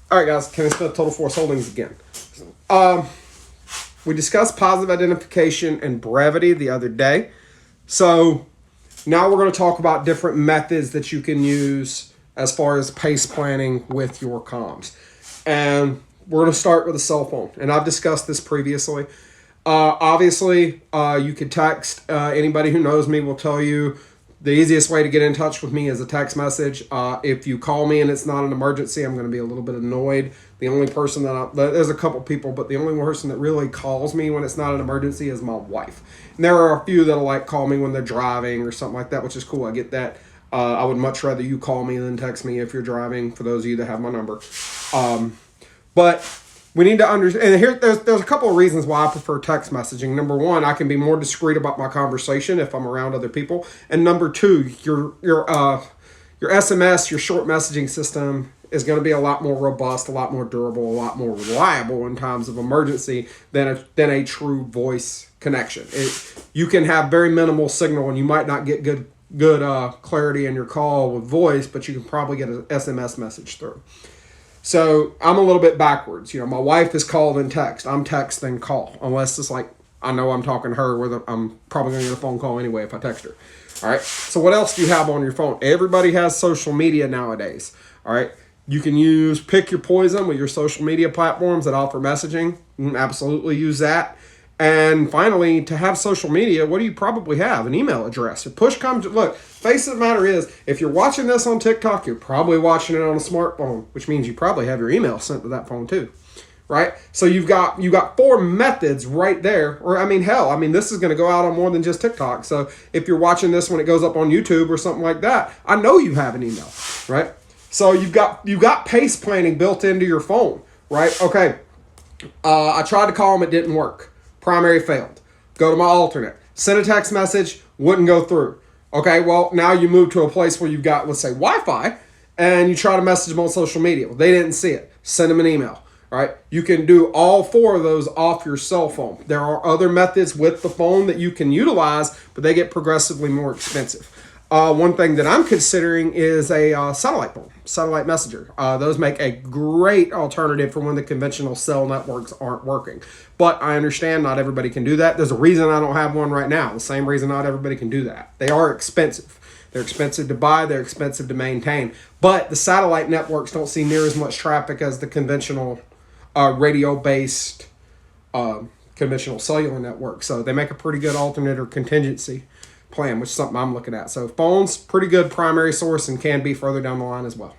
All right, guys, Kevin Smith, Total Force Holdings again. We discussed positive identification and brevity the other day. So now we're going to talk about different methods that you can use as far as pace planning with your comms. And we're going to start with a cell phone. And I've discussed this previously. Obviously, you could text. Anybody who knows me will tell you the easiest way to get in touch with me is a text message. If you call me and it's not an emergency, I'm going to be a little bit annoyed. The only person there's a couple people, but the only person that really calls me when it's not an emergency is my wife. And there are a few that'll like call me when they're driving or something like that, which is cool. I get that. I would much rather you call me than text me if you're driving, for those of you that have my number. But we need to understand, and here there's a couple of reasons why I prefer text messaging. Number one, I can be more discreet about my conversation if I'm around other people. And number two, your SMS, your short messaging system is going to be a lot more robust, a lot more durable, a lot more reliable in times of emergency than a true voice connection. You can have very minimal signal and you might not get good clarity in your call with voice, but you can probably get an SMS message through. So I'm a little bit backwards. You know, my wife is call then text. I'm text then call, unless it's like I know I'm talking to her. I'm probably going to get a phone call anyway if I text her. All right. So what else do you have on your phone? Everybody has social media nowadays. All right. You can pick your poison with your social media platforms that offer messaging. You can absolutely use that. And finally, to have social media, what do you probably have? An email address. If push comes to, look, face of the matter is, if you're watching this on TikTok, you're probably watching it on a smartphone, which means you probably have your email sent to that phone too, right? So you've got four methods right there. Or this is going to go out on more than just TikTok. So if you're watching this when it goes up on YouTube or something like that, I know you have an email, right? So you've got pace planning built into your phone, right? Okay, I tried to call them, it didn't work. Primary failed. Go to my alternate. Send a text message, wouldn't go through. Okay, well, now you move to a place where you've got, let's say, Wi-Fi, and you try to message them on social media. Well, they didn't see it. Send them an email. All right, you can do all four of those off your cell phone. There are other methods with the phone that you can utilize, but they get progressively more expensive. One thing that I'm considering is a satellite phone, satellite messenger. Those make a great alternative for when the conventional cell networks aren't working. But I understand not everybody can do that. There's a reason I don't have one right now. The same reason not everybody can do that. They are expensive. They're expensive to buy. They're expensive to maintain. But the satellite networks don't see near as much traffic as the conventional radio-based conventional cellular network. So they make a pretty good alternate or contingency plan, which is something I'm looking at. So phones, pretty good primary source and can be further down the line as well.